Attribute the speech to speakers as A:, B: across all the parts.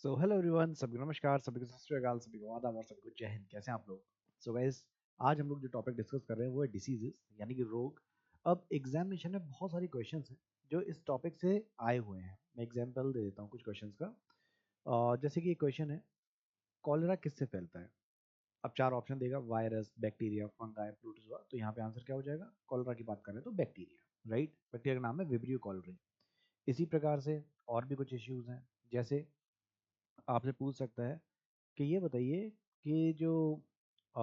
A: So hello everyone, सभी को नमस्कार, सभी को सत श्री अकाल, सभी को आदाब और सभी को जय हिंद। कैसे हैं आप लोग? सो गाइस, आज हम लोग जो टॉपिक डिस्कस कर रहे हैं वो है डिसीजेस यानी कि रोग। अब एग्जामिनेशन में बहुत सारी क्वेश्चंस हैं जो इस टॉपिक से आए हुए हैं। मैं एग्जांपल दे देता हूँ कुछ क्वेश्चंस का। जैसे कि ये क्वेश्चन है, कॉलेरा किससे फैलता है? अब चार ऑप्शन देगा, वायरस, बैक्टीरिया, फंगाई, प्रोटोजोआ। तो यहाँ पे आंसर क्या हो जाएगा? कॉलेरा की बात करें तो बैक्टीरिया, राइट। बैक्टीरिया का नाम है विब्रियो कॉलरी। इसी प्रकार से और भी कुछ इश्यूज हैं। जैसे आपसे पूछ सकता है कि ये बताइए कि जो अ,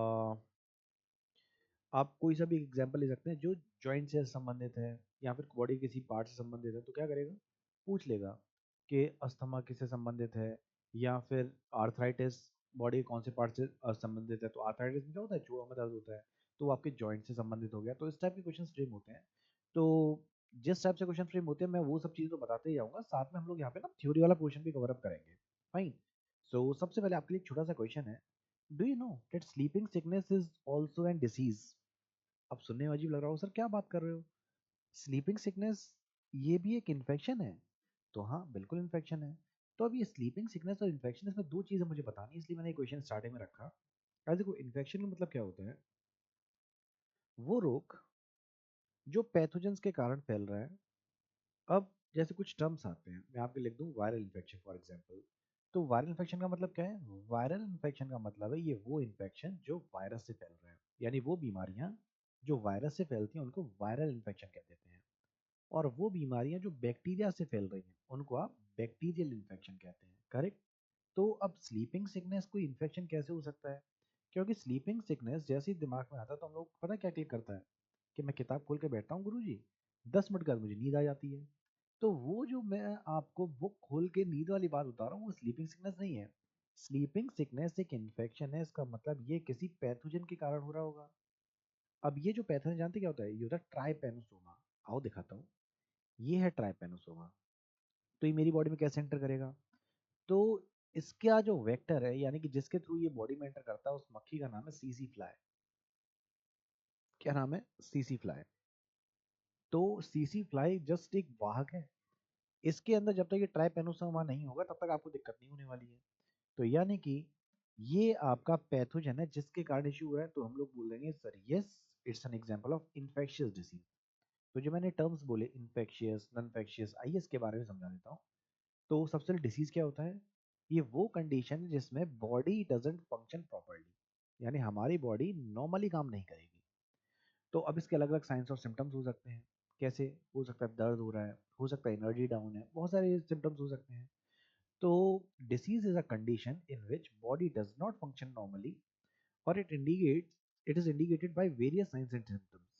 A: आप कोई सा भी एग्जांपल ले सकते हैं जो जॉइंट से संबंधित है या फिर बॉडी के किसी पार्ट से संबंधित है। तो क्या करेगा? पूछ लेगा कि अस्थमा किससे संबंधित है, या फिर आर्थराइटिस बॉडी के कौन से पार्ट से संबंधित है। तो आर्थराइटिस में क्या होता है? जोड़ों में दर्द होता है, तो वो आपके जॉइंट से संबंधित हो गया। तो इस टाइप के क्वेश्चन फ्रेम होते हैं। तो जिस टाइप से क्वेश्चन फ्रेम होते हैं मैं वो सब चीज़ें तो बताते ही जाऊंगा, साथ में हम लोग यहाँ पे ना थ्योरी वाला पोर्शन भी कवर अप करेंगे। फाइन। सो सबसे पहले आपके लिए एक छोटा सा क्वेश्चन है। Do you know that sleeping sickness is also an disease? अब सुनने में अजीब लग रहा हो, सर क्या बात कर रहे हो? स्लीपिंग सिकनेस ये भी एक इन्फेक्शन है? तो हाँ, बिल्कुल इन्फेक्शन है। तो अब ये स्लीपिंग सिकनेस और इन्फेक्शन, इसमें दो चीजें मुझे बतानी है, इसलिए मैंने ये क्वेश्चन स्टार्टिंग में रखा। अब देखो, इन्फेक्शन का मतलब क्या होता है? वो रोग जो पैथोजेंस के कारण फैल रहा है। अब जैसे कुछ टर्म्स आते हैं, मैं आपको लिख दूं, वायरल इन्फेक्शन फॉर एग्जांपल। तो वायरल इन्फेक्शन का मतलब क्या है? वायरल इन्फेक्शन का मतलब है ये वो इन्फेक्शन जो वायरस से फैल रहा है, यानी वो बीमारियां जो वायरस से फैलती हैं उनको वायरल इन्फेक्शन कह देते हैं। और वो बीमारियां जो बैक्टीरिया से फैल रही हैं उनको आप बैक्टीरियल इन्फेक्शन कहते हैं। करेक्ट। तो अब स्लीपिंग सिकनेस कोई इन्फेक्शन कैसे हो सकता है? क्योंकि स्लीपिंग सिकनेस जैसे ही दिमाग में आता है तो हम लोग पता क्या क्लिक करता है कि मैं किताब खोल के बैठता हूँ गुरु जी, 10 मिनट बाद मुझे नींद आ जाती है। तो वो जो मैं आपको बुक खोल के नींद वाली बात बता रहा हूँ वो स्लीपिंग सिकनेस नहीं है। स्लीपिंग सिकनेस एक इन्फेक्शन है, इसका मतलब ये किसी पैथोजन के कारण हो रहा होगा। अब ये जो पैथोजन जानते क्या होता है? ये होता है ट्राइपेनोसोमा। आओ दिखाता हूँ। ये है ट्राइपेनोसोमा। तो ये मेरी बॉडी में कैसे एंटर करेगा? तो इसका जो वेक्टर है, यानी कि जिसके थ्रू ये बॉडी में एंटर करता है, उस मक्खी का नाम है सीसी फ्लाई। क्या नाम है? CC fly. तो सीसी फ्लाई जस्ट एक वाहक है। इसके अंदर जब तक ये ट्राइपेनोसोमा नहीं होगा तब तक आपको दिक्कत नहीं होने वाली है। तो यानी कि ये आपका पैथोजन है जिसके कारण इश्यू हो रहा है। तो हम लोग बोल देंगे sir yes, it's an example of infectious disease. तो जो मैंने टर्म्स बोले, इन्फेक्शियस, नॉन इन्फेक्शियस, आइए इसके बारे में समझा देता हूँ। तो सबसे पहले डिसीज क्या होता है? ये वो कंडीशन है जिसमें बॉडी डजंट फंक्शन प्रॉपर्ली, यानी हमारी बॉडी नॉर्मली काम नहीं करेगी। तो अब इसके अलग अलग साइंस और सिम्टम्स हो सकते हैं। कैसे हो सकता है? दर्द हो रहा है, हो सकता है एनर्जी डाउन है, बहुत सारे सिम्टम्स हो सकते हैं। तो disease is a condition in which body does not function normally, और it is indicated by various signs and symptoms.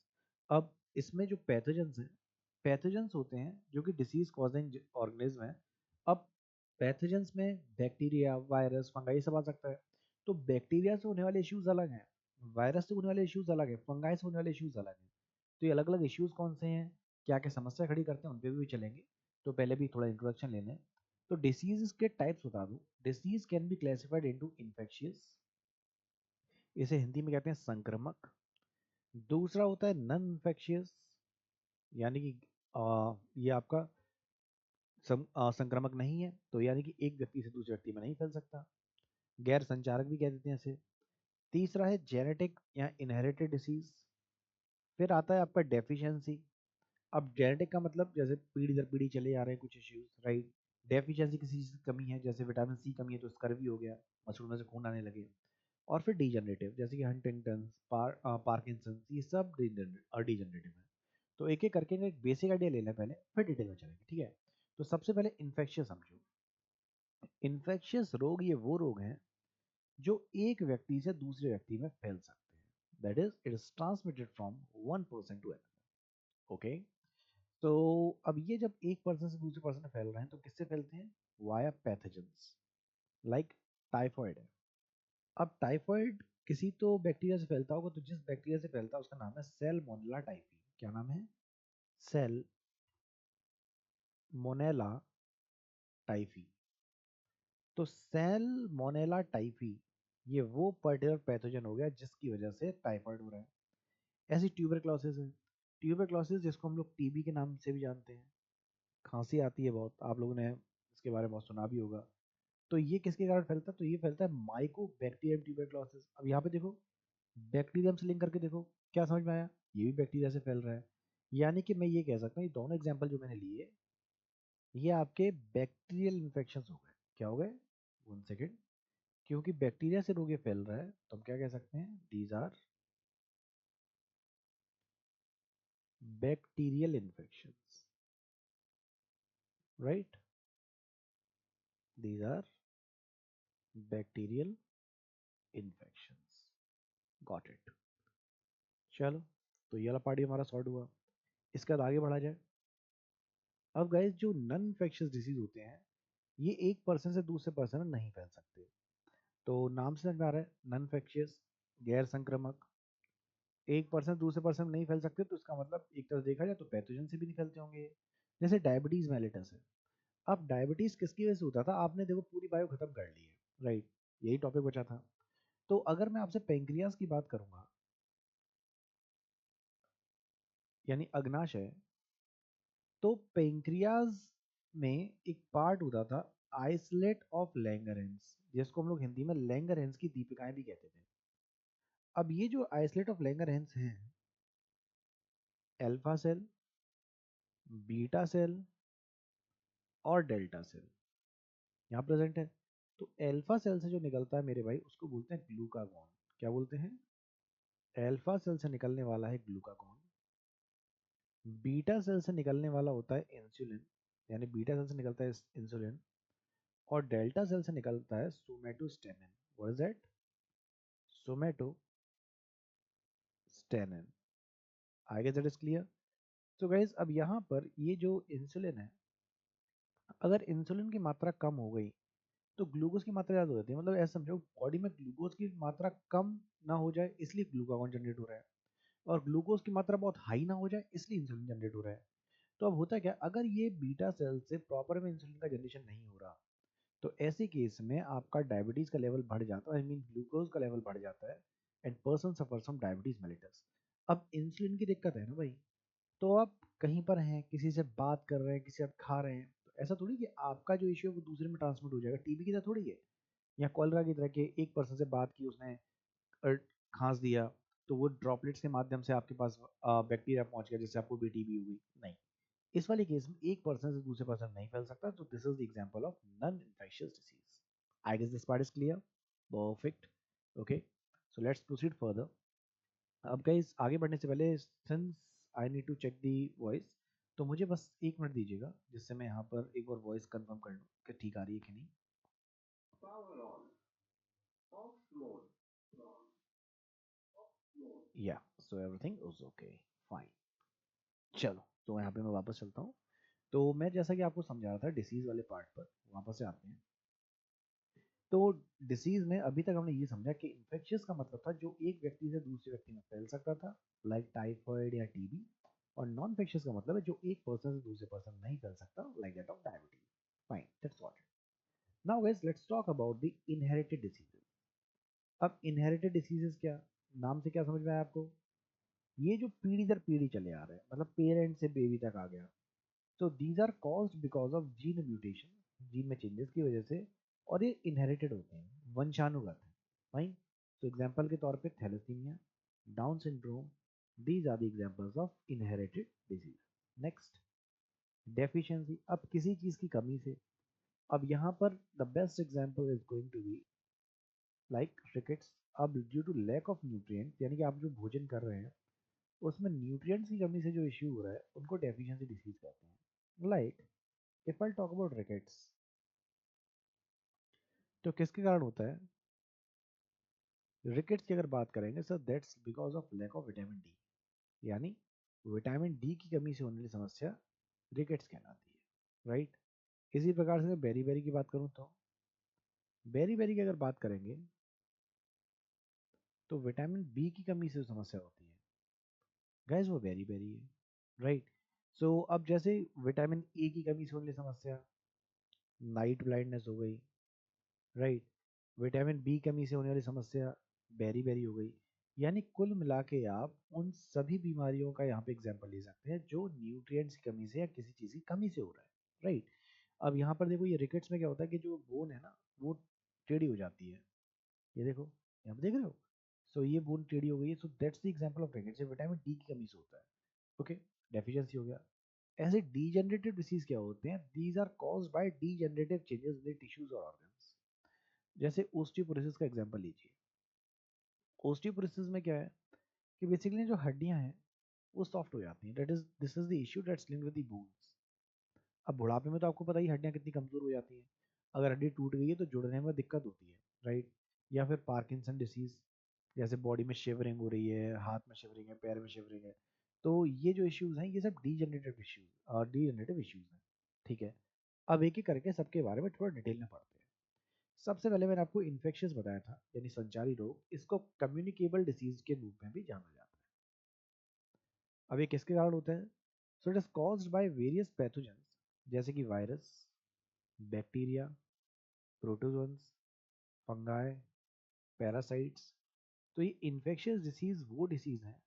A: अब इसमें जो पैथोजेंस हैं, पैथोजेंस होते हैं जो कि डिसीज कॉजिंग ऑर्गेनिज्म है। अब पैथोजेंस में बैक्टीरिया, वायरस, फंगाई, सब आ सकता है। तो बैक्टीरिया से होने वाले इश्यूज अलग हैं, वायरस से होने वाले इश्यूज अलग है, फंगाई से होने वाले इश्यूज अलग हैं। तो ये अलग अलग इश्यूज कौन से हैं, क्या क्या समस्या खड़ी करते हैं, उन पे भी चलेंगे। तो पहले भी थोड़ा इंट्रोडक्शन ले लें। तो डिसीज के टाइप्स बता दूं। Disease can be classified into infectious, इसे हिंदी में कहते हैं संक्रमक। दूसरा होता है नॉन इन्फेक्शियस, यानी कि ये आपका संक्रामक नहीं है, तो यानी कि एक व्यक्ति से दूसरे व्यक्ति में नहीं फैल सकता। गैर संचारक भी कह देते हैं इसे। तीसरा है जेनेटिक या इनहेरिटेड डिसीज। फिर आता है आपका डेफिशिएंसी। अब जेनेटिक का मतलब जैसे पीढ़ी दर पीढ़ी चले आ रहे हैं कुछ इश्यूज, राइट। डेफिशिएंसी किसी चीज की कमी है, जैसे विटामिन सी कमी है तो स्कर्वी हो गया, मसूड़ों से खून आने लगे। और फिर डीजनरेटिव, जैसे कि हंटिंगटन, पार्किंसन, ये सब डीजनरेटिव है। तो एक एक करके एक बेसिक आइडिया ले लें पहले, फिर डिटेल में चलेंगे, ठीक है। तो सबसे पहले इन्फेक्शियस समझो। इन्फेक्शियस रोग ये वो रोग हैं जो एक व्यक्ति से दूसरे व्यक्ति में फैल सकते हैं। That is it is transmitted from one person to another. Okay. तो अब ये जब एक पर्सन से दूसरे पर्सन में फैल रहे हैं तो किससे फैलते हैं? Via pathogens. लाइक टाइफॉइड है। अब टाइफॉइड किसी तो बैक्टीरिया से फैलता होगा, तो जिस बैक्टीरिया से फैलता है उसका नाम है सेलमोनेला टाइफी। क्या नाम है? Salmonella typhi. तो सेलमोनेला टाइफी ये वो पर्टिकुलर पैथोजन हो गया जिसकी वजह से टाइफाइड हो रहा है। ऐसी ट्यूबरक्लोसिस है। ट्यूबरक्लोसिस जिसको हम लोग टीबी के नाम से भी जानते हैं। खांसी आती है बहुत, आप लोगों ने इसके बारे में बहुत सुना भी होगा। तो ये किसके कारण फैलता है? तो ये फैलता है माइकोबैक्टीरियम ट्यूबरक्लोसिस। अब यहाँ पे देखो, बैक्टीरियम से लिंक करके देखो, क्या समझ में आया? ये भी बैक्टीरिया से फैल रहा है। यानी कि मैं ये कह सकता हूँ, ये दोनों एग्जाम्पल जो मैंने लिए, ये आपके बैक्टीरियल इन्फेक्शन हो गए। क्या हो गए? 1 सेकेंड। क्योंकि बैक्टीरिया से रोग ये फैल रहा है तो हम क्या कह सकते हैं? These are bacterial infections, right? These are bacterial infections. Got it. चलो, तो ये वाला पार्ट ही हमारा सॉर्ट हुआ। इसके बाद आगे बढ़ा जाए। अब गाइस, जो नॉन इन्फेक्शियस डिसीज होते हैं, ये एक पर्सन से दूसरे पर्सन में नहीं फैल सकते। तो नाम से समझ में आ रहा है, नॉन इन्फेक्शियस, गैर संक्रामक। एक पर्सन दूसरे पर्सन में नहीं फैल सकते, तो इसका मतलब एक तरह देखा जाए तो पैथोजन से भी नहीं फैलते होंगे। जैसे डायबिटीज मेलिटस है। अब डायबिटीज किसकी वजह से होता था? आपने देखो पूरी बायो खत्म कर ली है, राइट? यही टॉपिक बचा था। तो अगर मैं आपसे पेंक्रियाज की बात करूंगा, यानी अग्नाशय, तो पेंक्रियाज में एक पार्ट होता था, आइसलेट ऑफ लैंगरहैंस, जिसको हम लोग हिंदी में लैंगरहैंस की दीपिकाएं भी कहते थे। अब ये जो आइसलेट ऑफ लैंगरहैंस हैं, अल्फा सेल, बीटा सेल और डेल्टा सेल यहाँ प्रेजेंट है। तो अल्फा सेल से जो निकलता है मेरे भाई, उसको बोलते हैं ग्लूकागॉन। क्या बोलते हैं? अल्फा सेल से निकलने वाला है ग्लूकागॉन। बीटा सेल से निकलने वाला होता है इंसुलिन, यानी बीटा सेल से निकलता है इंसुलिन। और डेल्टा सेल से निकलता है somatostatin. What is that? Somatostatin. I guess that is clear. तो गाइस, अब यहाँ पर ये जो इंसुलिन है, अगर इंसुलिन की मात्रा कम हो गई तो ग्लूकोज की मात्रा ज़्यादा हो जाती है। मतलब ऐसा समझो, बॉडी में ग्लूकोज की मात्रा कम ना हो जाए इसलिए ग्लूकागॉन जनरेट हो रहा है, और ग्लूकोज की मात्रा बहुत हाई ना हो जाए इसलिए इंसुलिन जनरेट हो रहा है। तो अब होता क्या, अगर ये बीटा सेल से प्रॉपर में इंसुलिन का जनरेशन नहीं हो रहा, तो ऐसे केस में आपका डायबिटीज का लेवल बढ़ जाता है, आई मीन ग्लूकोज का लेवल बढ़ जाता है, and person suffers from diabetes mellitus. अब इंसुलिन की दिक्कत है ना भाई, तो आप कहीं पर हैं, किसी से बात कर रहे हैं, किसी से आप खा रहे हैं, तो ऐसा थोड़ी कि आपका जो इश्यू है वो दूसरे में ट्रांसमिट हो जाएगा। टीबी की तरह थोड़ी है, या कॉलरा की तरह के एक पर्सन से बात की उसने, और खांस दिया, तो वो ड्रॉपलेट्स के माध्यम से आपके पास बैक्टीरिया पहुंच गया, जिससे आपको भी टीबी हो गई। नहीं, इस वाले केस में एक पर्सन से दूसरे पर्सन नहीं फैल सकता। तो this is the example of non infectious disease. I guess this part is clear. Perfect. Okay, so let's proceed further. अब गाइस, आगे बढ़ने से पहले, since I need to check the voice, तो मुझे बस 1 मिनट दीजिएगा, जिससे मैं यहाँ पर एक बार वॉइस कंफर्म कर लूँ कि ठीक आ रही है कि नहीं। पावर ऑन, ऑफ मोड, या, so everything is okay, fine. चलो, तो यहाँ पे मैं वापस चलता हूँ। तो मैं जैसा कि आपको समझा रहा था डिसीज वाले पार्ट पर, वापस से आते हैं। तो डिसीज में अभी तक हमने ये समझा कि इन्फेक्शियस का मतलब था जो एक व्यक्ति से दूसरे व्यक्ति में फैल सकता था, लाइक टाइफाइड या टीबी। और नॉन इन्फेक्शियस का मतलब है जो एक पर्सन से दूसरे पर्सन नहीं फैल सकता, like that of diabetes. Fine, that's what. Now guys, let's talk about the inherited diseases. अब इनहेरिटेड डिसीजेस क्या, नाम से क्या समझ में आया आपको? ये जो पीढ़ी दर पीढ़ी चले आ रहे हैं, मतलब पेरेंट से बेबी तक आ गया। तो these are caused because of gene mutation, gene में चेंजेस की वजह से, और ये इनहेरिटेड होते हैं, वंशानुगत है। फाइन। तो एग्जांपल के तौर पे thalassaemia, Down syndrome, these are the examples of inherited disease. Next, deficiency. अब किसी चीज की कमी से, अब यहाँ पर the best example is going to be like rickets. अब due to lack of nutrients, यानी कि आप जो भोजन कर रहे हैं उसमें न्यूट्रिएंट्स की कमी से जो इश्यू हो रहा है, उनको डेफिशिएंसी डिसीज कहते हैं। Like if I talk about rickets, तो किसके कारण होता है? रिकेट्स की अगर बात करेंगे sir, that's because of lack of vitamin D, यानी विटामिन डी की कमी से होने वाली समस्या रिकेट्स कहलाती है, राइट? इसी प्रकार से बेरी बेरी की बात करूं, तो बेरी बेरी की अगर बात करेंगे तो विटामिन बी की कमी से समस्या होती है, गैस वो बेरी बेरी है, राइट? सो अब जैसे विटामिन ए की कमी से होने वाली समस्या, नाइट ब्लाइंडनेस हो गई, राइट? विटामिन बी कमी से होने वाली समस्या बेरी बेरी हो गई। यानी कुल मिला के आप उन सभी बीमारियों का यहाँ पे एग्जाम्पल ले सकते हैं जो न्यूट्रिएंट्स की कमी से या किसी चीज़ की कमी से हो रहा है, राइट? अब यहाँ पर देखो, ये रिकेट्स में क्या होता है कि जो बोन है ना, वो टेढ़ी हो जाती है। ये देखो, यहाँ पे देख रहे हो। सो ये बोन टेढ़ी हो गई है। So that's the example of pregnancy. Vitamin D की कमी से होता है। ओके, डेफिशिएंसी हो गया। ऐसे डीजेनरेटिव डिसीज क्या होते हैं? These are caused by degenerative changes in the tissues और ऑर्गन्स। जैसे ओस्टियोपोरोसिस का एग्जांपल लीजिए। ओस्टियोपोरोसिस में क्या है कि बेसिकली जो हड्डियां हैं वो सॉफ्ट हो जाती हैं। That is this is the issue that's linked with the bones. अब बुढ़ापे में तो आपको पता ही हड्डियां कितनी कमजोर हो जाती हैं। अगर हड्डी टूट गई है तो जुड़ने में दिक्कत होती है, राइट। या फिर पार्किंसन डिसीज, जैसे बॉडी में शिवरिंग हो रही है, हाथ में शिवरिंग है, पैर में शिवरिंग है। तो ये जो इश्यूज हैं ये सब डीजनरेटिव इश्यूज और डीजनरेटिव इश्यूज हैं। ठीक है, अब एक एक करके सबके बारे में थोड़ा डिटेल में पढ़ते हैं। सबसे पहले मैंने आपको इन्फेक्शियस बताया था, यानी संचारी रोग। इसको कम्युनिकेबल डिसीज के रूप में भी जाना जाता है। अब ये किसके कारण होता है? सो it is caused by various pathogens, जैसे कि virus, bacteria, protozoans, fungi, parasites. तो ये इन्फेक्शियस डिसीज वो डिसीज हैं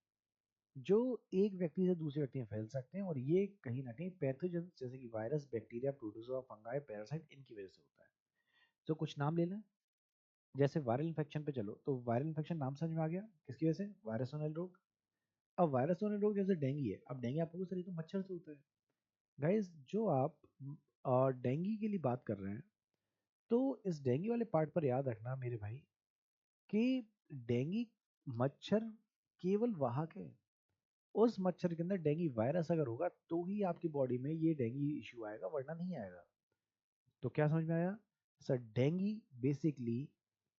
A: जो एक व्यक्ति से दूसरे व्यक्ति में फैल सकते हैं, और ये कहीं ना कहीं पैथोजेंस जैसे कि virus, bacteria, protozoa, fungi, parasite, इनकी वजह से होता है। तो कुछ नाम ले लें। जैसे वायरल इन्फेक्शन पे चलो, तो वायरल इन्फेक्शन नाम समझ में आ गया, किसकी वजह से? वायरसोनल रोग। अब वायरसोनल रोग जैसे डेंगू है। अब डेंगू आपको सर, ये तो मच्छर से होता है। गाइस, जो आप डेंगू के लिए बात कर रहे हैं, तो इस डेंगू वाले पार्ट पर याद रखना मेरे भाई कि डेंगू मच्छर केवल वाहक है। उस मच्छर के अंदर डेंगू वायरस अगर होगा तो ही आपकी बॉडी में ये डेंगू इश्यू आएगा, वरना नहीं आएगा। तो क्या समझ में आया? सर, डेंगू बेसिकली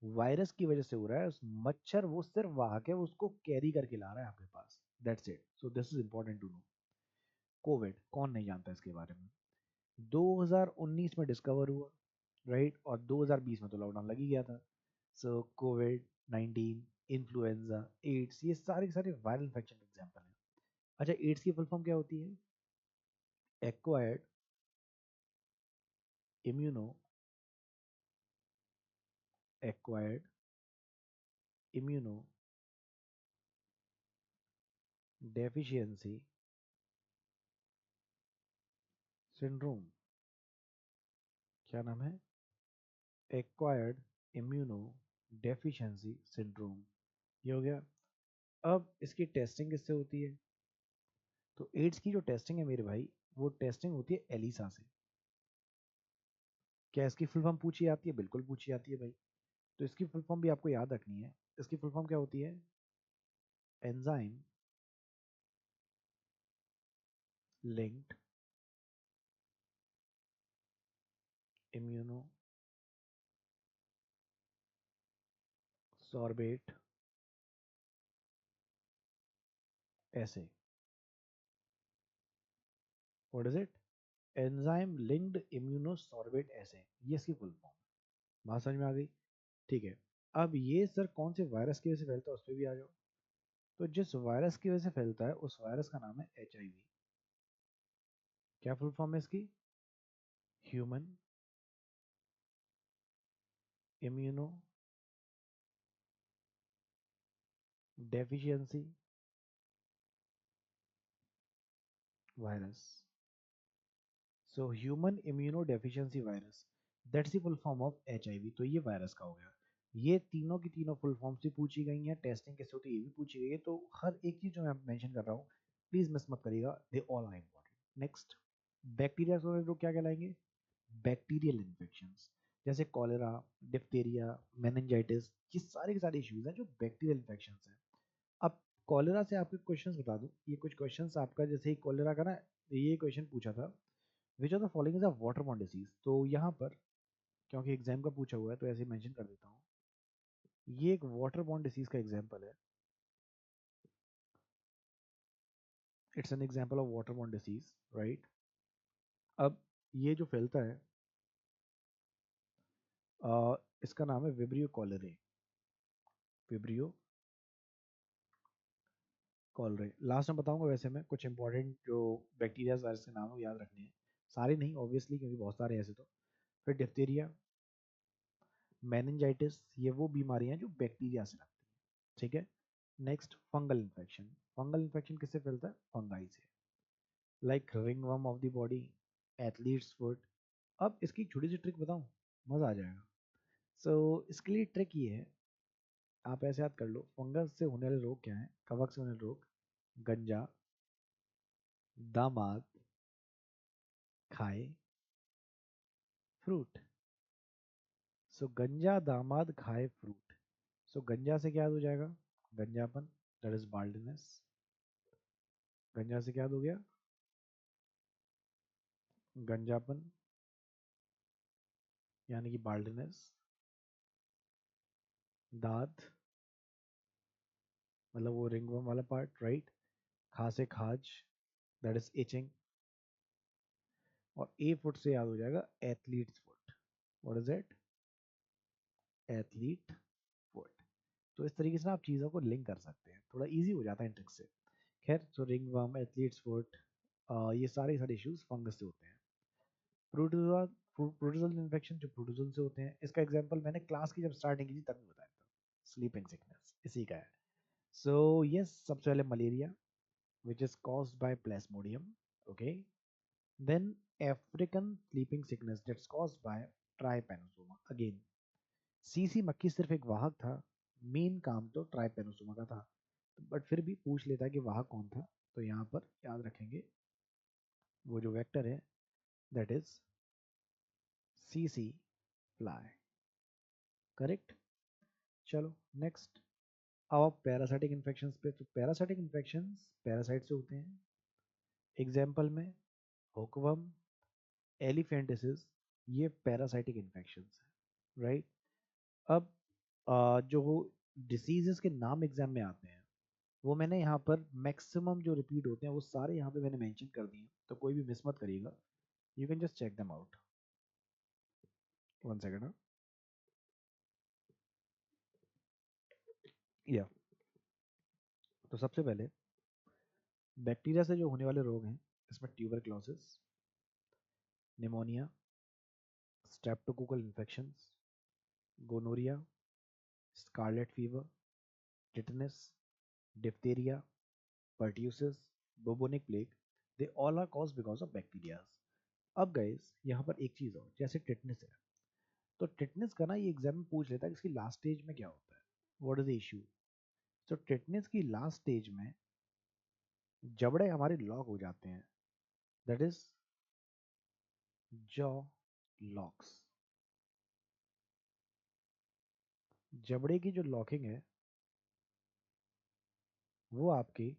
A: वायरस की वजह से हो रहा है। उस मच्छर वो सिर्फ वाहक है, वो उसको कैरी करके ला रहा है आपके पास। That's it. So this is important to know. COVID कौन नहीं जानता इसके बारे में? 2019 में डिस्कवर हुआ, राइट, और 2020 में तो लॉकडाउन लग ही गया था। सो कोविड 19, इन्फ्लुएंजा, एड्स, ये सारे के सारे वायरल इन्फेक्शन एग्जाम्पल हैं। अच्छा, एड्स की फुल फॉर्म क्या होती है? Acquired immuno acquired immuno deficiency syndrome. क्या नाम है? Acquired immuno deficiency syndrome. ये हो गया। अब इसकी टेस्टिंग किससे होती है? तो एड्स की जो टेस्टिंग है मेरे भाई, वो टेस्टिंग होती है एलिसा से। क्या इसकी फुल फॉर्म पूछी जाती है? बिल्कुल पूछी जाती है भाई। तो इसकी फुल फॉर्म भी आपको याद रखनी है। इसकी फुल फॉर्म क्या होती है? एंजाइम लिंक्ड इम्यूनो सॉर्बेट ऐसे। What is it? Enzyme linked immuno sorbate ऐसे, ये इसकी फुल फॉर्म। बात समझ में आ गई? ठीक है। अब ये सर कौन से वायरस की वजह से फैलता है, उस पर भी आ जाओ। तो जिस वायरस की वजह से फैलता है उस वायरस का नाम है HIV। क्या फुल फॉर्म है इसकी? Human immuno deficiency virus. So human immuno deficiency virus, that's the full form of HIV। तो ये वायरस का हो गया। ये तीनों की तीनों फुल फॉर्म से पूछी गई हैं। टेस्टिंग कैसे होती है ये भी पूछी गई है। तो हर एक चीज जो मैं मेंशन कर रहा हूँ, प्लीज मिस मत करिएगा। They all are important. Next, bacteria से लोग क्या कहलाएंगे? बैक्टीरियल इन्फेक्शंस, जैसे कॉलेरा, डिप्थीरिया, मेनिंजाइटिस। ये सारे के सारे इश्यूज हैं जो बैक्टीरियल इन्फेक्शंस हैं। अब कॉलेरा से आपके क्वेश्चंस बता दूं। ये कुछ क्वेश्चंस आपका, जैसे ही कॉलेरा का ना, ये क्वेश्चन पूछा था, which of the following is a waterborne disease. तो यहाँ पर क्योंकि एग्जाम का पूछा हुआ है तो ऐसे मेंशन कर देता हूँ। ये एक वाटरबॉर्न डिसीज का एग्जाम्पल है। It's an example of waterborne disease, right. अब ये जो फैलता है, इसका नाम है vibrio cholerae. Vibrio cholerae last में बताऊंगा। वैसे मैं कुछ इंपॉर्टेंट जो बैक्टीरिया वायरस के नाम है वो याद रखने हैं। सारे नहीं ऑब्वियसली, क्योंकि बहुत सारे ऐसे। तो फिर डिप्थीरिया, मेनिंजाइटिस, ये वो बीमारियां हैं जो बैक्टीरिया से लगती हैं। ठीक है। Next, fungal infection. Fungal infection किससे फैलता है? फंगाई से। Like ringworm of the body, athletes foot. अब इसकी छोटी सी ट्रिक बताऊं, मजा आ जाएगा। सो इसके लिए ट्रिक ये है, आप ऐसे याद कर लो, फंगस से होने वाले रोग क्या है, कवक से होने वाले रोग, गंजा दामाद खाए फ्रूट। सो गंजा दामाद खाए फ्रूट। सो गंजा से क्या याद हो जाएगा, गंजापन, दैट इज बाल्डनेस। गंजा से क्या याद हो गया, गंजापन यानी कि बाल्डनेस। दाद मतलब वो रिंगवर्म वाला पार्ट, राइट। खा से खाज, दैट इज इचिंग। और ए फुट से याद हो जाएगा athletes foot. What is it, athlete foot. तो इस तरीके से ना आप चीज़ों को लिंक कर सकते हैं, थोड़ा इजी हो जाता है इन ट्रिक से। खैर, सो रिंगवर्म, एथलीट्स फुट, ये सारे इश्यूज फंगस से होते हैं। प्रोटोजोआ, प्रोटोजोल इन्फेक्शन जो प्रोटोजोल से होते हैं, इसका एग्जांपल मैंने क्लास की जब स्टार्टिंग की थी तब बताया था, स्लीपिंग सिकनेस इसी का है। सो यस, सबसे पहले malaria which is caused by plasmodium, okay, then African sleeping sickness that's caused by trypanosoma again। CC मक्खी सिर्फ एक वाहक था, मेन काम तो ट्राइपेनोसोमा का था, बट फिर भी पूछ लेता है कि वाहक कौन था, तो यहाँ पर याद रखेंगे वो जो वेक्टर है that is CC fly, correct. चलो नेक्स्ट, अब पैरासाइटिक इन्फेक्शंस पे। तो पैरासाइटिक इन्फेक्शंस पैरासाइट से होते हैं, एग्जाम्पल में हुकवर्म, एलिफेंटिसिस, ये पैरासाइटिक इन्फेक्शंस है, राइट। अब जो डिसीजेस के नाम एग्जाम में आते हैं वो मैंने यहाँ पर मैक्सिमम जो रिपीट होते हैं वो सारे यहाँ पे मैंने मेंशन कर दिए, तो कोई भी मिस मत करिएगा, you can just check them out. One second. या तो सबसे पहले बैक्टीरिया से जो होने वाले रोग हैं, इसमें tuberculosis, pneumonia, streptococcal infections, gonorrhoea, scarlet fever, tetanus, diphtheria, pertussis, bubonic plague, they all are caused because of bacteria। अब गाइस यहाँ पर एक चीज और, जैसे टिटनेस है, तो टिटनेस का ना ये एग्जाम में पूछ लेता है कि इसकी लास्ट स्टेज में क्या होता है, व्हाट इज द इशू। तो टिटनेस की लास्ट स्टेज में जबड़े हमारे लॉक हो जाते हैं, दैट इज जॉ लॉक्स। जबड़े की जो लॉकिंग है वो आपकी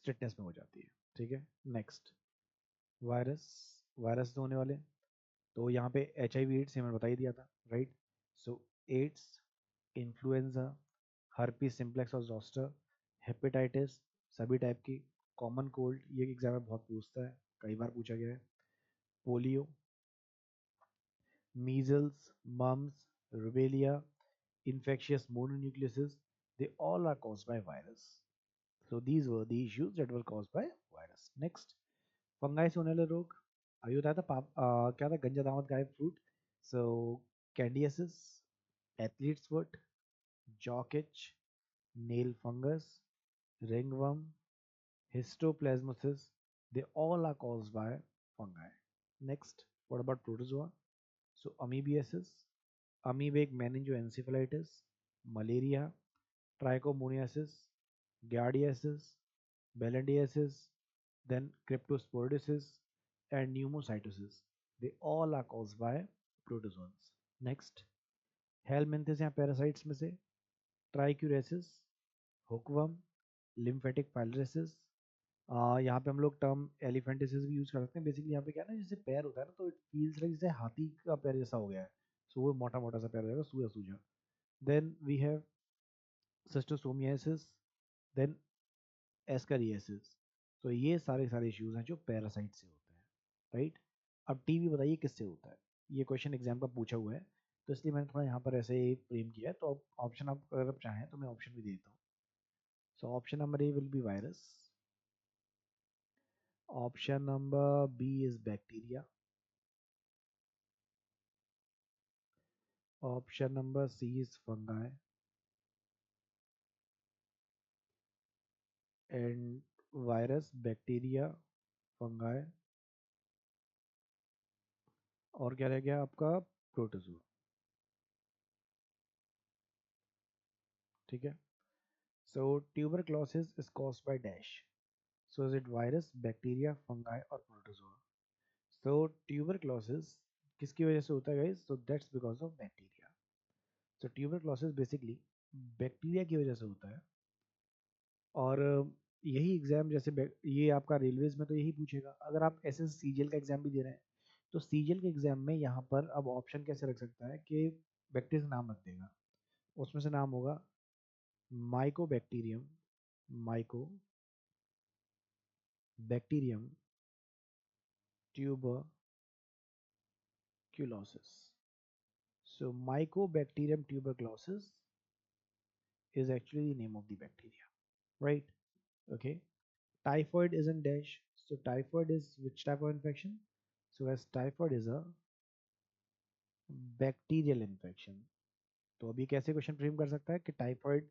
A: टिटनेस में हो जाती है, ठीक है। नेक्स्ट, वायरस, वायरस से होने वाले, तो यहाँ पे एच आई वी एड्स मैंने बता ही दिया था, right. So AIDS, influenza, herpes simplex और जोस्टर, हेपेटाइटिस सभी टाइप की, कॉमन कोल्ड, ये एग्जाम में बहुत पूछता है, कई बार पूछा गया है, polio, measles, mumps, rubella, infectious mononucleosis, they all are caused by virus। So these were the issues that were caused by virus। Next, fungi से होने वाले रोग, अभी बताया था क्या था, गंजा दामद गायब फ्रूट। So candidiasis, athlete's foot, jock itch, nail fungus, ringworm, histoplasmosis, they all are caused by fungi। Next, what about protozoa? So amoebiasis, amoebic meningoencephalitis, malaria, trichomoniasis, giardiasis, balandiasis, then cryptosporidisis and pneumocytosis, they all are caused by protozoans। Next, helminthes या parasites में से trichuriasis, hookworm, lymphatic filariasis। यहाँ पे हम लोग term एलिफेंटिसिस भी use कर सकते हैं, बेसिकली यहाँ पे क्या है ना, जैसे पैर होता है ना, तो इट फील्स लाइक जैसे हाथी का पैर जैसा हो गया है, सो वो मोटा मोटा सा पैर हो जाएगा, सूजा सूजा। Then we have schistosomiasis, then ascariasis. तो ये सारे सारे इश्यूज हैं जो पैरासाइट से होते हैं, राइट। अब टीबी बताइए किससे होता है, ये क्वेश्चन एग्जाम का पूछा हुआ है, तो इसलिए मैंने थोड़ा यहाँ पर ऐसे ही फ्रेम किया है, तो ऑप्शन आप अगर आप चाहें तो मैं ऑप्शन भी देता हूँ। So option number A will be virus, option number B is bacteria, option number C is fungi, and virus, bacteria, fungi, और क्या रह गया आपका, प्रोटोजोआ। ठीक है। So tuberculosis is caused by dash, so is it virus, bacteria, fungi और protozoa. So tuberculosis किसकी वजह से होता है guys? So that's because of bacteria. So tuberculosis basically bacteria की वजह से होता है। और यही एग्जाम जैसे ये आपका रेलवेज में तो यही पूछेगा। अगर आप ऐसे सीजीएल का एग्जाम भी दे रहे हैं तो सीजीएल के एग्जाम में यहाँ पर अब ऑप्शन कैसे रख सकता है कि बैक्टीरिया का नाम रख देगा। उसमें से नाम होगा Mycobacterium, Mycobacterium tuberculosis. So Mycobacterium tuberculosis is actually the name of the bacteria, right? Okay. Typhoid is in dash. So typhoid is which type of infection? So as typhoid is a bacterial infection. तो अभी कैसे question frame कर सकता है कि typhoid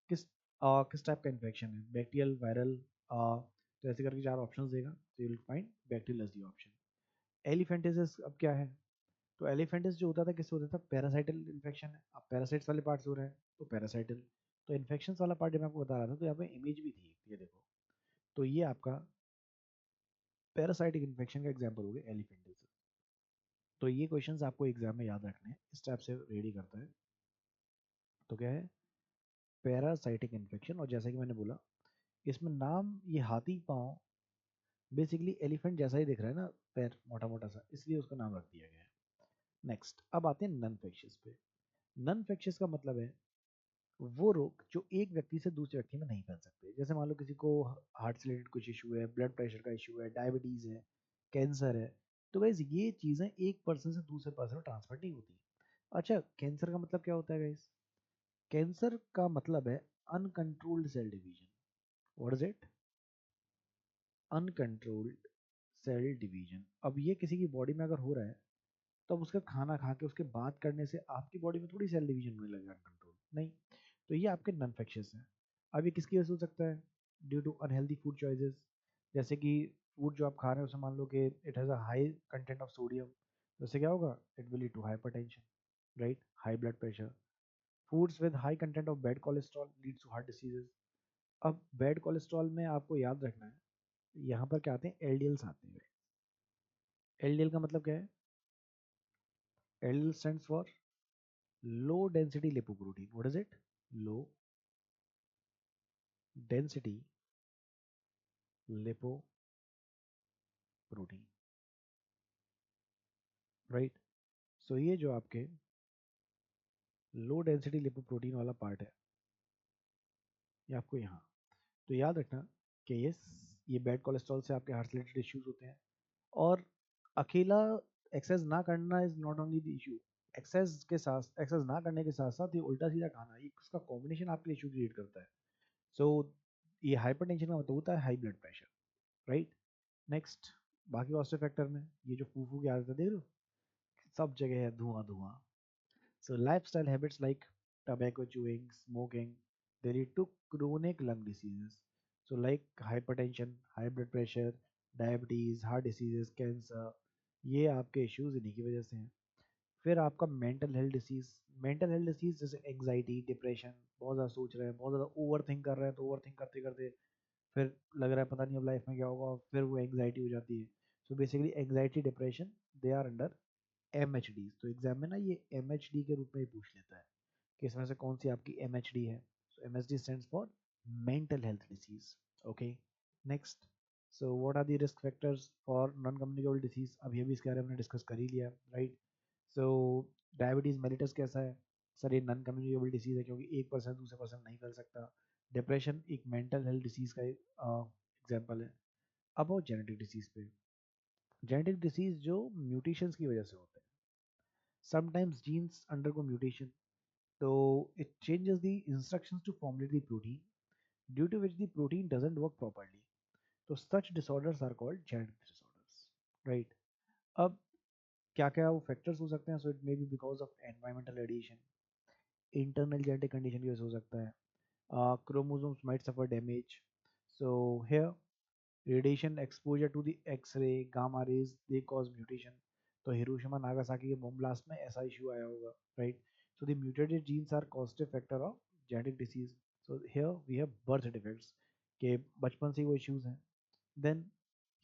A: किस type का infection है, बैक्टीरियल, वायरल, तो ऐसे करके चार ऑप्शंस देगा, तो you will find bacterial is the option. Elephantiasis अब क्या है? तो एलिफेंटिस जो होता था किससे होता था? पैरासाइटल इन्फेक्शन है। अब पैरासाइट्स वाले पार्ट से हो रहा है तो पैरासाइटल। तो इन्फेक्शन वाला पार्ट मैं आपको बता रहा था, तो यहाँ पे इमेज भी थी, ये देखो। तो ये आपका पैरासाइटिक इन्फेक्शन का एग्जाम्पल हो गया एलिफेंटिस। तो ये क्वेश्चंस आपको एग्जाम में याद रखने हैं, इस टाइप से रेडी करता है। तो क्या है? Parasitic infection. और जैसा कि मैंने बोला, इसमें नाम ये हाथी पाँव बेसिकली एलिफेंट जैसा ही दिख रहा है ना, पैर मोटा मोटा सा, इसलिए उसका नाम रख दिया गया है। नेक्स्ट, अब आते हैं नन इन्फेक्शियस पे। नन इन्फेक्शियस का मतलब है वो रोग जो एक व्यक्ति से दूसरे व्यक्ति में नहीं फैल सकते। जैसे मान लो किसी को हार्ट से रिलेटेड कुछ इशू है, ब्लड प्रेशर का इशू है, डायबिटीज है, कैंसर है, तो गाइज ये चीजें एक पर्सन से दूसरे पर्सन में ट्रांसफर नहीं होती। अच्छा, कैंसर का मतलब क्या होता है गाइज? कैंसर का मतलब है uncontrolled cell division. What is it? Uncontrolled cell division. अब ये किसी की बॉडी में अगर हो रहा है तो अब उसका खाना खा के उसके बात करने से आपकी बॉडी में थोड़ी सेल डिवीजन होने लगेगा अनकंट्रोल, नहीं। तो ये आपके नॉन इन्फेक्शियस है। अब ये किसकी वजह से हो सकता है? Due to unhealthy food choices. जैसे कि फूड जो आप खा रहे हैं उसमें मान लो कि it has a high content of sodium, तो इससे क्या होगा? It will lead to hypertension, right, high blood pressure. Foods with high content of bad cholesterol leads to heart diseases. अब बैड कोलेस्ट्रॉल में आपको याद रखना है, यहाँ पर क्या आते हैं? एलडीएल्स आते हैं। एलडीएल का मतलब क्या है? LDL stands for low density lipoprotein. What is it? Low density lipoprotein, right. So ये जो आपके लो डेंसिटी लिपोप्रोटीन वाला पार्ट है, ये आपको यहाँ, तो याद रखना कि ये बैड कोलेस्ट्रॉल से आपके हार्ट रिलेटेड इश्यूज होते हैं। और अकेला एक्सरसाइज ना करना is not only the issue, exercise ना करने के साथ साथ ये उल्टा सीधा खाना, ये इसका कॉम्बिनेशन आपके इशू क्रिएट करता है। सो ये हाइपरटेंशन का मतलब होता है high blood pressure, right. Next, बाकी ऑस्टो फैक्टर में ये जो फूफू की आदत है देख लो, सब जगह है धुआं धुआं। So lifestyle habits like tobacco chewing, smoking, they lead to chronic lung diseases. So like hypertension, high blood pressure, diabetes, heart diseases, cancer, ये आपके इश्यूज इन्हीं की वजह से हैं। फिर आपका mental health disease. Mental health disease जैसे एंग्जाइटी, डिप्रेशन, बहुत ज़्यादा सोच रहे हैं, बहुत ज़्यादा ओवर थिंक कर रहे हैं, तो ओवर थिंक करते करते फिर लग रहा है पता नहीं अब लाइफ में क्या होगा, फिर वो एंग्जाइटी हो जाती है। So basically anxiety, depression, they are under MHD। तो एग्जाम में ना ये MHD के रूप में ही पूछ लेता है कि इसमें से कौन सी आपकी MHD है। So MHD stands for mental health disease. Okay. Next, so what are the risk factors for non communicable disease? अब ये भी इसके बारे में हमने डिस्कस कर ही लिया, राइट। सो डायबिटीज मेलिटस कैसा है? सर ये नॉन कम्युनिकेबल डिसीज है क्योंकि एक पर्सन दूसरे पर्सन नहीं फैल सकता। डिप्रेशन एक मेंटल हेल्थ डिसीज का एग्जाम्पल है। अब वो जेनेटिक डिसीज पे। जेनेटिक डिसीज जो म्यूटेशंस की वजह से होते हैं, sometimes genes undergo mutation, so it changes the instructions to formulate the protein, due to which the protein doesn't work properly. So such disorders are called genetic disorders, right? अब क्या क्या वो फैक्टर्स हो सकते हैं? So it may B because of environmental radiation, internal genetic condition की वजह से हो सकता है, chromosomes might suffer damage. So here radiation exposure to the X-ray, gamma rays, they cause mutation. तो हिरोशिमा नागासाकी के बॉम्ब ब्लास्ट में ऐसा इशू आया होगा, right. So the mutated genes are causative factor of genetic disease. So here we have birth defects के बचपन से ही वो issues हैं. Then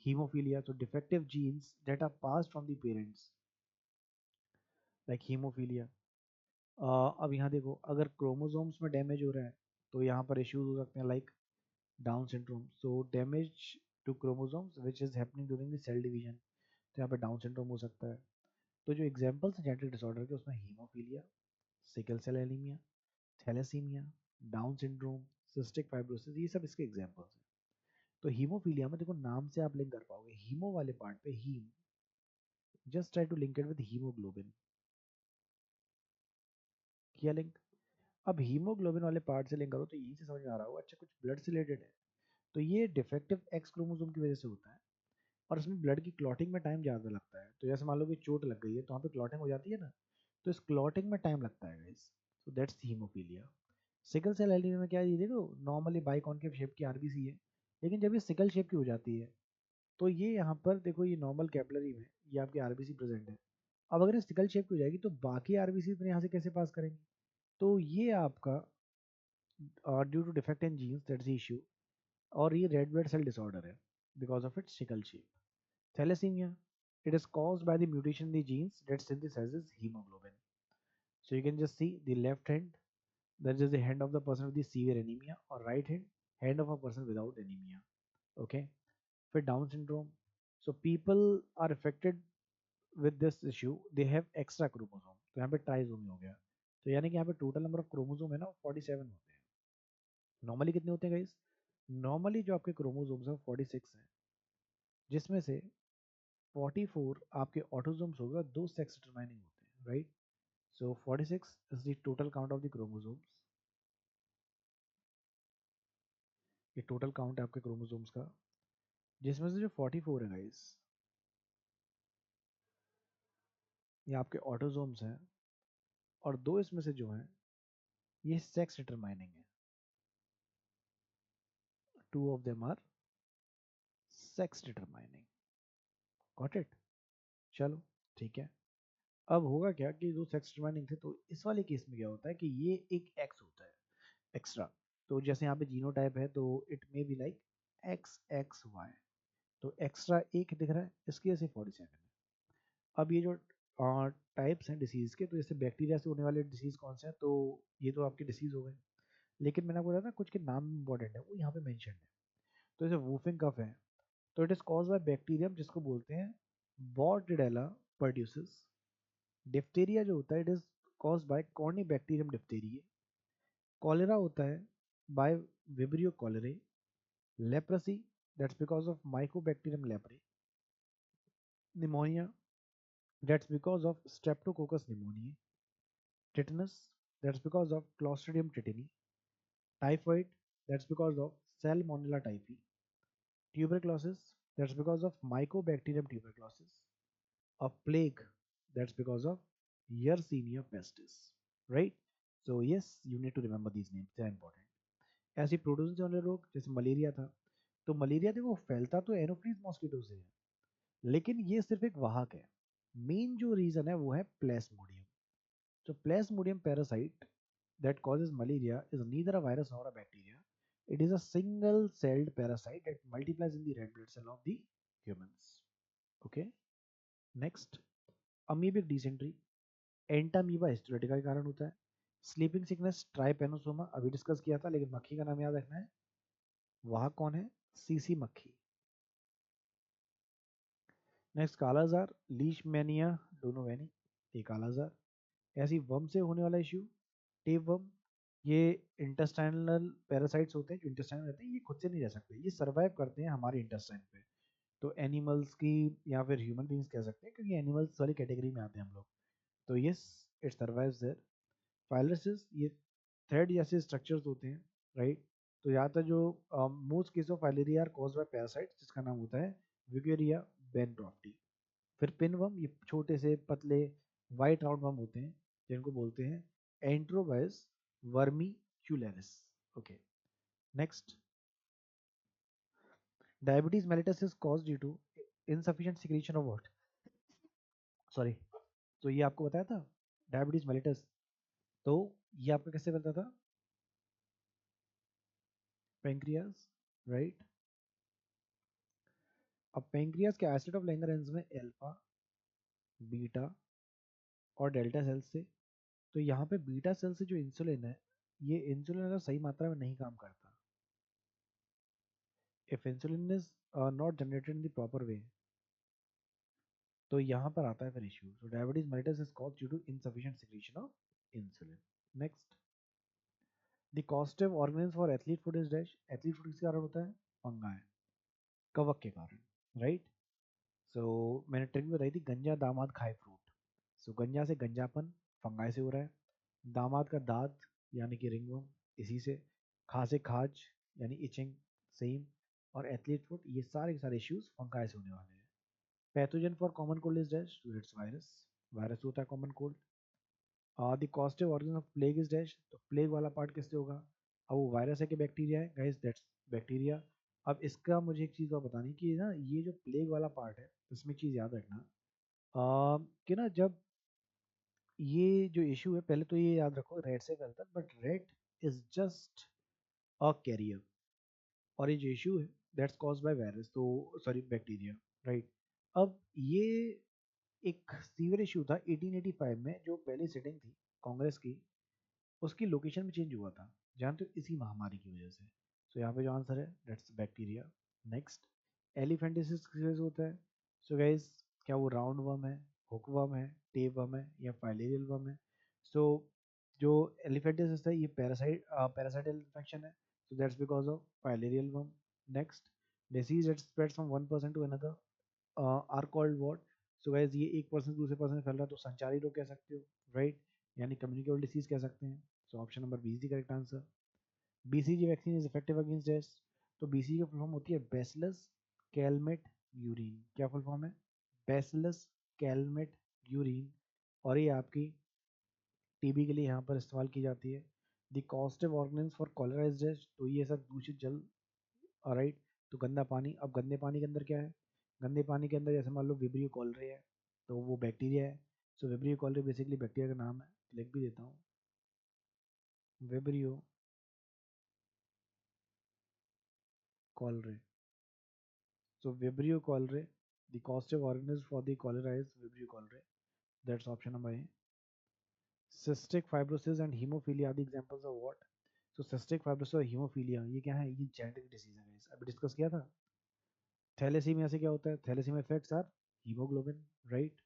A: hemophilia, so defective genes that are passed from the parents like hemophilia. अब यहाँ देखो, अगर chromosomes में डैमेज हो रहा है तो यहाँ पर इश्यूज हो सकते हैं like Down syndrome. So damage to chromosomes which is happening during the cell division, तो यहाँ पर डाउन सिंड्रोम हो सकता है. तो जो एग्जांपल्स हैं जेनेटिक डिसऑर्डर के, उसमें haemophilia, sickle cell anaemia, thalassaemia, Down syndrome, cystic fibrosis, ये सब इसके एग्जांपल्स हैं. तो हीमोफीलिया में देखो, नाम से आप लिंक कर पाओगे, हीमो वाले पार्ट पे haem, just try to link it with haemoglobin. किया लिंक? अब हीमोग्लोबिन वाले पार्ट से लिंक करो तो यहीं से समझ में आ रहा होगा, अच्छा कुछ ब्लड से रिलेटेड है. तो ये डिफेक्टिव एक्स क्रोमोसोम की वजह से होता है, और इसमें ब्लड की क्लॉटिंग में टाइम ज़्यादा लगता है. तो जैसे मान लो कि चोट लग गई है तो वहाँ पे क्लॉटिंग हो जाती है ना, तो इस क्लॉटिंग में टाइम लगता है guys. So that's haemophilia. Sickle cell anaemia में क्या है, ये देखो नॉर्मली बाइकॉन्केव शेप की आरबीसी है, लेकिन जब ये सिकल शेप की हो जाती है तो ये यहाँ पर देखो, ये नॉर्मल कैपिलरी में ये आपकी आरबीसी प्रेजेंट है. अब अगर ये सिकल शेप की हो जाएगी तो बाकी आरबीसी यहाँ से कैसे पास करेंगे? तो ये आपका due to defect in genes, that's the issue. और ये रेड ब्लड सेल डिसऑर्डर है because of its sickle shape. Thalassaemia, it is caused by the mutation in the genes that synthesizes hemoglobin. So you can just see the left hand, that is the hand of the person with the severe anemia, or right hand of a person without anemia. Okay. For Down syndrome, so people are affected with this issue, they have extra chromosome. तो यहाँ पे trisomy हो गया. तो यानी कि यहाँ पे टोटल नंबर ऑफ क्रोमोसोम है ना, 47 होते हैं. नॉर्मली कितने होते हैं गाइस? नॉर्मली जो आपके क्रोमोसोम्स हैं 46 हैं, जिसमें से 44 आपके ऑटोसोम्स होगा, दो सेक्स डिटरमाइनिंग होते हैं, right? So 46 is the total count of the chromosomes. ये टोटल काउंट है आपके क्रोमोसोम्स का, जिसमें से जो 44 है गाइस, ये आपके ऑटोसोम्स हैं, और दो इसमें से जो हैं ये सेक्स डिटरमाइनिंग है. Two of them are sex determining. Got it? चलो ठीक है. अब होगा क्या कि जो सेक्स डिटरमाइनिंग थे, तो इस वाले केस में क्या होता है कि ये एक एक्स होता है एक्स्ट्रा. तो जैसे यहाँ पे जीनोटाइप है तो it may be like X X Y. तो एक्स्ट्रा एक दिख रहा है, इसकी वजह से 47 है. अब ये जो टाइप्स हैं डिसीज के, तो जैसे बैक्टीरिया से होने वाले डिसीज कौन से हैं, तो ये तो आपके डिसीज हो गए. लेकिन मैंने आपको बताया ना कुछ के नाम इंपॉर्टेंट है, वो यहाँ पे मेंशन है. तो जैसे वूफिंग कफ है, तो it is cause by bacterium जिसको बोलते हैं बॉर्डिडेला परड्यूसिस. डिप्थीरिया जो होता है, it is cause by Corynebacterium diphtheria. Cholera होता है by Vibrio cholerae. Leprosy, that's because of Mycobacterium leprae. Pneumonia, that's because of streptococcus pneumoniae. Tetanus, that's because of clostridium tetani. Typhoid, that's because of salmonella typhi. Tuberculosis, that's because of mycobacterium tuberculosis. A plague, that's because of Yersinia pestis. Right? So yes, you need to remember these names, they are important. ऐसे प्रोटोजन से वाले रोग जैसे malaria था, तो malaria देखो फैलता तो एनोफ्लीज मॉस्किटो से है, लेकिन ये सिर्फ एक वाहक है. मेन जो रीजन है वो है प्लेस्मोडियम. So Plasmodium parasite that causes malaria is neither a virus nor a bacteria. It is a single-celled parasite that multiplies in the red blood cell of the humans. Okay. Next, amoebic dysentery. Entamoeba histolytica के कारण होता है. Sleeping sickness trypanosoma अभी discuss किया था, लेकिन मक्खी का नाम याद रखना है. वह कौन है? सीसी मक्खी. नेक्स्ट कालाजार, लीशमैनिया डोनोवेनी, ये कालाजार. ऐसी वर्म से होने वाला इश्यू, टेप वर्म. ये इंटेस्टाइनल पैरासाइट्स होते हैं जो इंटेस्टाइन में रहते हैं, ये खुद से नहीं रह सकते, ये सर्वाइव करते हैं हमारे इंटेस्टाइन पे. तो एनिमल्स की या फिर ह्यूमन बींग्स कह सकते हैं, क्योंकि एनिमल्स वाली कैटेगरी में आते हैं हम लोग. तो यस, इट सर्वाइव्स देयर. फाइलसिस, ये थ्रेड जैसे स्ट्रक्चर्स होते हैं, राइट? तो ज़्यादातर जो most case of filaria are caused by parasites, जिसका नाम होता है विगेरिया बेनक्रॉफ्टी. फिर पिनवर्म, ये छोटे से पतले वाइट राउंड वर्म होते हैं, जिनको बोलते हैं Enterobius vermicularis. Okay. Next, diabetes mellitus is caused due to insufficient secretion of what, sorry. तो ये आपको बताया था डायबिटीज मेलिटस. तो ये आपको कैसे पता था? Pancreas, right. अब पेंक्रियाज के एसिड ऑफ लैंगरेंज में अल्फा, बीटा और डेल्टा सेल्स से, तो यहाँ पे बीटा सेल से जो इंसुलिन है, ये इंसुलिन अगर सही मात्रा में नहीं काम करता, if insulin is not generated in the proper way, तो यहाँ पर आता है फिर issue. So diabetes mellitus is caused due to insufficient secretion of insulin. Next, the causative organism for athlete foot is dash. Athlete foot किसके कारण होता है? फंगाई, कवक के कारण, राइट। सो मैंने ट्रिक बताई थी, गंजा दामाद खाए फ्रूट। सो गंजा से गंजापन फंगाई से हो रहा है, दामाद का दाद यानी कि रिंगवर्म इसी से, खा से खाज यानी इचिंग सेम, और एथलीट फुट, ये सारे के सारे इश्यूज फंगाई से होने वाले हैं। Pathogen for common cold is dash, it's virus, virus होता है common cold. The causative organ of plague is dash, तो प्लेग वाला पार्ट किससे होगा? अब वो वायरस है कि बैक्टीरिया है? Guys that's bacteria. अब इसका मुझे एक चीज़ और बतानी कि ना, ये जो प्लेग वाला पार्ट है, इसमें एक चीज़ याद रखना, कि ना जब ये जो इशू है, पहले तो ये याद रखो रेड से फैलता है, but rat is just a carrier, और ये जो इशू है दैट्स कॉज्ड बाय वायरस, तो सॉरी बैक्टीरिया, राइट। अब ये एक सीवियर इशू था 1885 में, जो पहली सिटिंग थी कांग्रेस की, उसकी लोकेशन में चेंज हुआ था, जानते हो, इसी महामारी की वजह से। सो यहाँ पे जो आंसर है दैट्स बैक्टीरिया। नेक्स्ट, एलिफेंटिसिस किस वजह से होता है? सो गाइस, क्या वो राउंड वर्म है, हुक वर्म है, टेप वर्म है, या फाइलेरियल वर्म है? सो जो एलिफेंटिसिस है, ये पैरासाइटल इन्फेक्शन है, so that's because of filarial worm. Next, disease that spreads from one person to another are called what? So guys, ये एक पर्सन से दूसरे पर्सन में फैल रहा है, तो संचारी रोग कह सकते हो, राइट, यानी कम्युनिकेबल डिसीज कह सकते हैं। So option number B is the correct answer. BCG vaccine is effective against dash, तो बीसीजी की फुल फॉर्म होती है बैसिलस कैलमेट यूरिन। क्या फुल फॉर्म है? बैसिलस कैलमेट यूरिन, और ये आपकी टीबी के लिए यहाँ पर इस्तेमाल की जाती है। The causative organism for cholera is dash, तो ये सर दूषित जल, राइट। तो गंदा पानी, अब गंदे पानी के अंदर क्या है? गंदे पानी के अंदर जैसे मान लो विब्रियो कॉलरे है, तो वो बैक्टीरिया है। सो विब्रियो कॉलरे बेसिकली बैक्टीरिया का नाम है, लिख भी देता हूँ, vibrio cholerae. So Vibrio cholerae, the causative organism for the cholera is Vibrio cholerae. That's option number A. Cystic fibrosis and hemophilia are the examples of what? So cystic fibrosis और hemophilia ये क्या है? ये genetic disease है guys, अभी discuss किया था। Thalassaemia से क्या होता है? Thalassaemia affects our hemoglobin, right?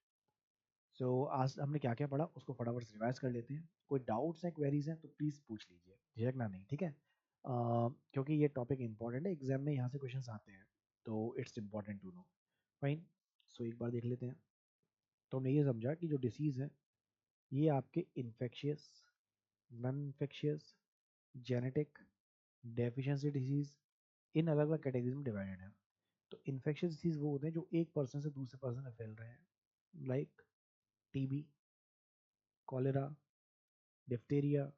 A: So आज हमने क्या क्या पढ़ा उसको फटाफट से रिवाइज कर लेते हैं। कोई डाउट्स हैं, क्वेरीज हैं, तो प्लीज पूछ लीजिए, झिझकना नहीं, ठीक है? क्योंकि ये टॉपिक इंपॉर्टेंट है, एग्जाम में यहाँ से क्वेश्चन आते हैं, तो it's important to know. Fine, so एक बार देख लेते हैं। तो हमने ये समझा कि जो डिसीज़ है, ये आपके infectious, non infectious, genetic, deficiency disease, इन अलग अलग कैटेगरीज में डिवाइडेड है। तो इन्फेक्शियस डिसीज वो होते हैं जो एक पर्सन से दूसरे पर्सन में फैल रहे हैं, लाइक टीबी, कॉलेरा, डिप्थीरिया,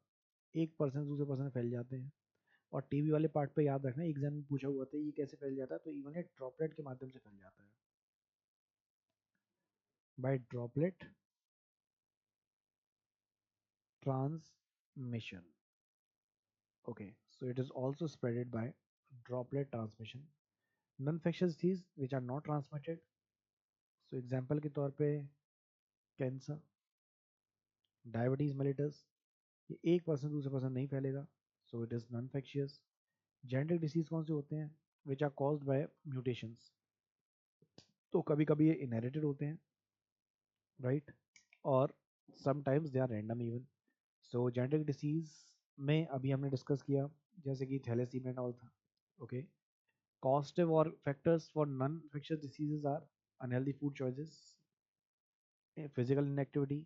A: एक पर्सन से दूसरे पर्सन में फैल जाते हैं। और टीबी वाले पार्ट पे याद रखना, एग्जाम में पूछा हुआ था ये कैसे फैल जाता है, तो इवन ये ड्रॉपलेट के माध्यम से फैल जाता है, by droplet transmission. Okay, so it is also spreaded by droplet transmission. Non-infectious disease which are not transmitted. So example के तौर पे कैंसर, डायबिटीज मेलिटस, ये एक पर्सन दूसरे पर्सन नहीं फैलेगा, so it is non infectious. Genetic disease कौन से होते हैं? Which are caused by mutations, तो कभी कभी ये इनहेरिटेड होते हैं, राइट, और sometimes they are random even. So genetic disease में अभी हमने डिस्कस किया, जैसे कि थैलेसीमिया एंड ऑल था, okay. Causative or factors for non-infectious diseases are unhealthy food choices, physical inactivity,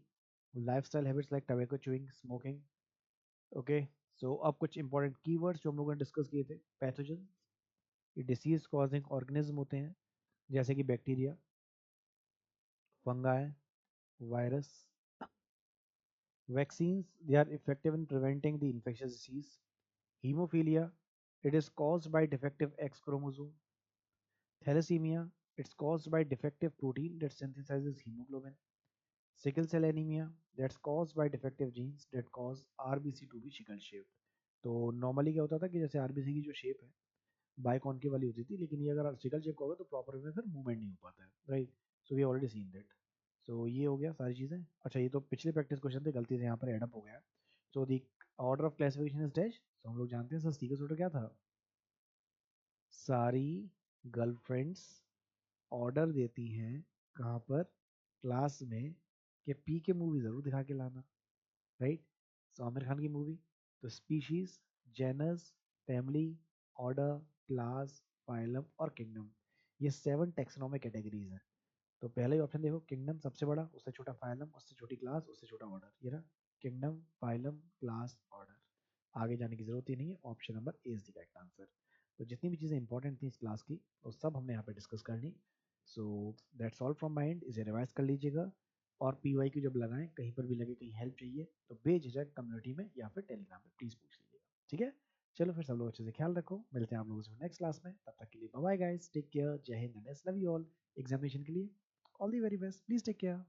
A: lifestyle habits like tobacco chewing, smoking. Okay, so अब कुछ important keywords जो हम लोगों ने डिस्कस किए थे। पैथोजन, ये डिसीज कॉजिंग ऑर्गेनिज्म होते हैं, जैसे कि bacteria, fungi, virus. Vaccines, they are effective in preventing the infectious disease. Hemophilia, it is caused by defective X chromosome. Thalassemia, it's caused by defective protein that synthesizes hemoglobin. Sickle cell anemia, that's caused by defective genes that cause RBC to be sickle shaped. तो normally क्या होता था कि जैसे RBC की जो shape है बाइकॉन्केव वाली होती थी, लेकिन ये अगर आर्टिकल शेप का होगा तो प्रॉपर में फिर मूवमेंट नहीं हो पाता है, right. So we already seen that. So ये हो गया सारी चीज़ें। अच्छा, ये तो पिछले प्रैक्टिस क्वेश्चन थे, गलती से यहाँ पर एडअप हो गया। So the order of classification is dash. तो हम लोग जानते हैं सर सीक्वेंस ऑर्डर क्या था। सारी गर्लफ्रेंड्स ऑर्डर देती हैं कहाँ पर, क्लास में, कि पी के मूवी ज़रूर दिखा के लाना, राइट। सो आमिर खान की मूवी। तो species, genus, family, order, class, phylum और किंगडम, ये 7 टेक्सोनॉमिक कैटेगरीज हैं। तो पहला ही ऑप्शन देखो, किंगडम सबसे बड़ा, उससे छोटा फाइलम, उससे छोटी क्लास, उससे छोटा ऑर्डर, ये रहा किंगडम, फाइलम, क्लास, ऑर्डर। आगे जाने की जरूरत ही नहीं है, option number A is the correct answer. तो जितनी भी चीज़ें इंपॉर्टेंट थी इस क्लास की वो सब हमने यहाँ पे डिस्कस कर ली। So that's all from my end, इसे रिवाइज कर लीजिएगा। और पीवाई की जब लगाएं, कहीं पर भी लगे, कहीं हेल्प चाहिए तो बेझिझक कम्युनिटी में या फिर टेलीग्राम पे प्लीज पूछ लीजिएगा, ठीक है। चलो फिर सब लोग अच्छे से ख्याल रखो, मिलते हैं आप लोगों से नेक्स्ट क्लास में, तब तक के लिए bye bye guys, take care, Jai Hind, love you all. Examination के लिए all the very best, please take care.